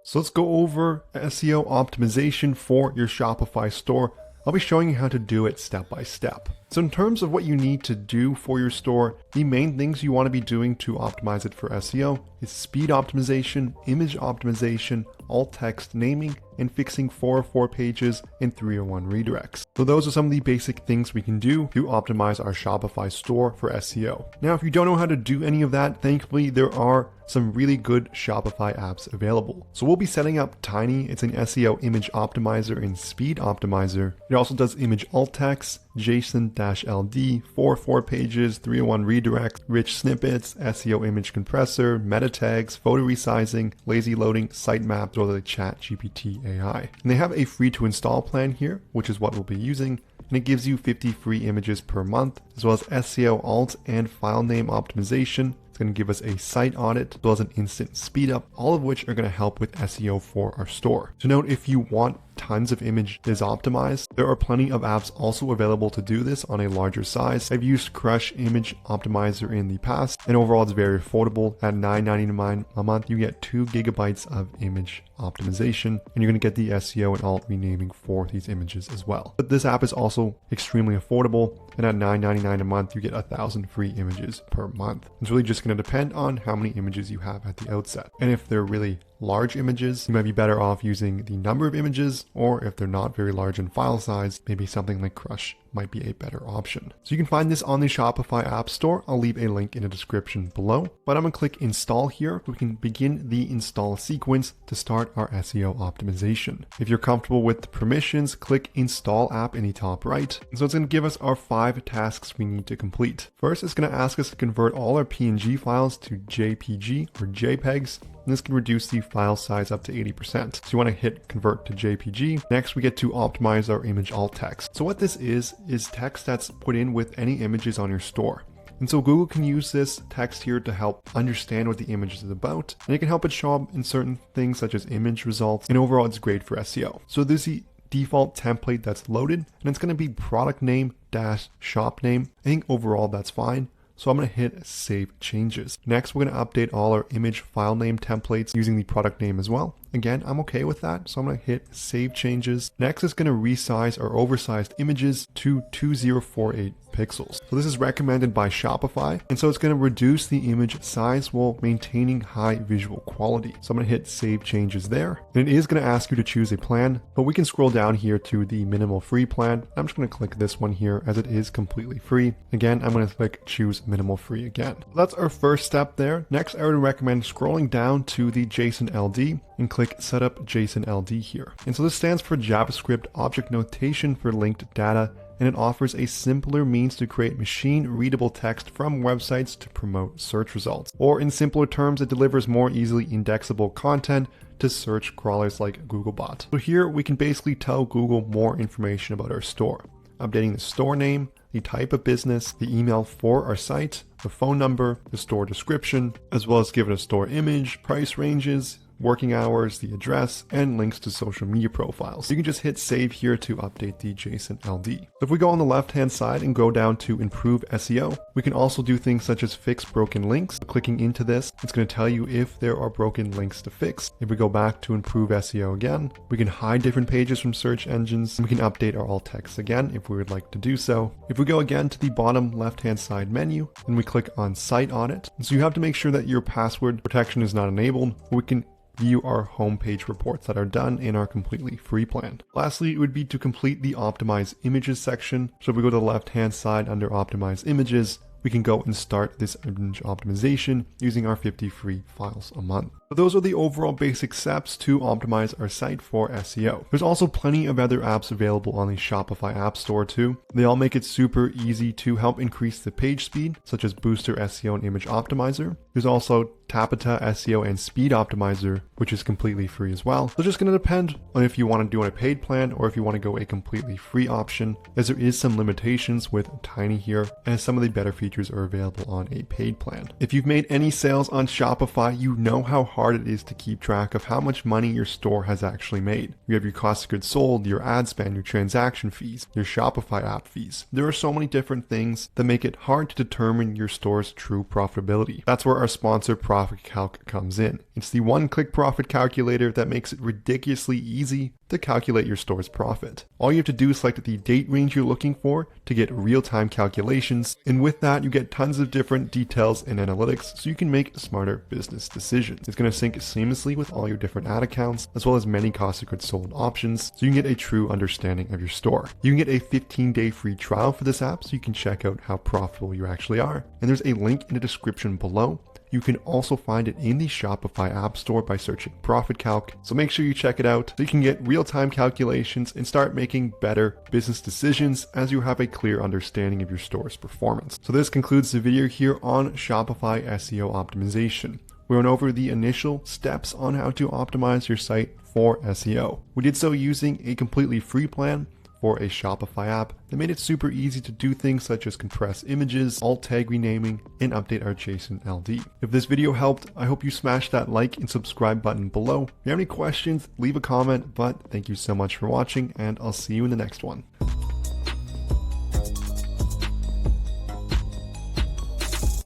So let's go over SEO optimization for your Shopify store. I'll be showing you how to do it step by step. So in terms of what you need to do for your store, the main things you want to be doing to optimize it for SEO is speed optimization, image optimization, alt text naming, and fixing 404 pages and 301 redirects. So those are some of the basic things we can do to optimize our Shopify store for SEO. Now, if you don't know how to do any of that, thankfully there are some really good Shopify apps available. So we'll be setting up Tiny. It's an SEO image optimizer and speed optimizer. It also does image alt text, JSON-LD, 404 pages, 301 redirects, rich snippets, SEO image compressor, meta tags, photo resizing, lazy loading, sitemaps, or the ChatGPT AI. And they have a free to install plan here, which is what we'll be using. And it gives you 50 free images per month, as well as SEO alt and file name optimization. It's going to give us a site audit, as well as an instant speed up, all of which are going to help with SEO for our store. So note, if you want tons of images optimized, there are plenty of apps also available to do this on a larger size. I've used Crush Image Optimizer in the past, and overall it's very affordable. At $9.99 a month, you get 2 gigabytes of image optimization, and you're going to get the SEO and alt renaming for these images as well. But this app is also extremely affordable, and at $9.99 a month, you get 1,000 free images per month. It's really just going to depend on how many images you have at the outset. And if they're really large images, you might be better off using the number of images, or if they're not very large in file size, maybe something like Crush might be a better option. So you can find this on the Shopify App Store. I'll leave a link in the description below, but I'm gonna click install here. We can begin the install sequence to start our SEO optimization. If you're comfortable with the permissions, click install app in the top right. And so it's gonna give us our 5 tasks we need to complete. First, it's gonna ask us to convert all our PNG files to JPG or JPEGs. And this can reduce the file size up to 80%. So you want to hit convert to JPG. Next, we get to optimize our image alt text. So what this is text that's put in with any images on your store. And so Google can use this text here to help understand what the image is about. And it can help it show up in certain things such as image results. And overall, it's great for SEO. So there's the default template that's loaded, and it's going to be product name - shop name. I think overall that's fine. So I'm going to hit save changes. Next, we're going to update all our image file name templates using the product name as well. Again, I'm okay with that. So I'm going to hit save changes. Next, it's going to resize our oversized images to 2048 pixels. So this is recommended by Shopify. And so it's going to reduce the image size while maintaining high visual quality. So I'm going to hit save changes there. And it is going to ask you to choose a plan, but we can scroll down here to the minimal free plan. I'm just going to click this one here as it is completely free. Again, I'm going to click choose minimal free again. That's our first step there. Next, I would recommend scrolling down to the JSON LD and click setup JSON LD here. And so this stands for JavaScript Object Notation for Linked Data, and it offers a simpler means to create machine readable text from websites to promote search results. Or in simpler terms, it delivers more easily indexable content to search crawlers like Googlebot. So here we can basically tell Google more information about our store, updating the store name, the type of business, the email for our site, the phone number, the store description, as well as give it a store image, price ranges, working hours, the address, and links to social media profiles. You can just hit save here to update the JSON LD. So if we go on the left-hand side and go down to improve SEO, we can also do things such as fix broken links. Clicking into this, it's going to tell you if there are broken links to fix. If we go back to improve SEO again, we can hide different pages from search engines. And we can update our alt text again if we would like to do so. If we go again to the bottom left-hand side menu, and we click on site audit. So you have to make sure that your password protection is not enabled. We can view our homepage reports that are done in our completely free plan. Lastly, it would be to complete the optimize images section. So if we go to the left-hand side under optimize images, we can go and start this image optimization using our 50 free files a month. So those are the overall basic steps to optimize our site for SEO. There's also plenty of other apps available on the Shopify App Store too. They all make it super easy to help increase the page speed, such as Booster SEO and Image Optimizer. There's also Tapita SEO and Speed Optimizer, which is completely free as well. So it's just going to depend on if you want to do a paid plan or if you want to go a completely free option, as there is some limitations with Tiny here, and some of the better features are available on a paid plan. If you've made any sales on Shopify, you know how hard it is to keep track of how much money your store has actually made. You have your cost of goods sold, your ad spend, your transaction fees, your Shopify app fees. There are so many different things that make it hard to determine your store's true profitability. That's where our sponsor Profit Calc comes in. It's the one-click profit calculator that makes it ridiculously easy to calculate your store's profit. All you have to do is select the date range you're looking for to get real-time calculations, and with that you get tons of different details and analytics so you can make smarter business decisions. It's going to sync seamlessly with all your different ad accounts as well as many cost of goods sold options so you can get a true understanding of your store. You can get a 15-day free trial for this app so you can check out how profitable you actually are, and there's a link in the description below. You can also find it in the Shopify App Store by searching Profit Calc, so make sure you check it out so you can get real-time calculations and start making better business decisions as you have a clear understanding of your store's performance. So this concludes the video here on Shopify SEO optimization. We went over the initial steps on how to optimize your site for SEO. We did so using a completely free plan for a Shopify app that made it super easy to do things such as compress images, alt tag renaming, and update our JSON LD. If this video helped, I hope you smash that like and subscribe button below. If you have any questions, leave a comment, but thank you so much for watching, and I'll see you in the next one.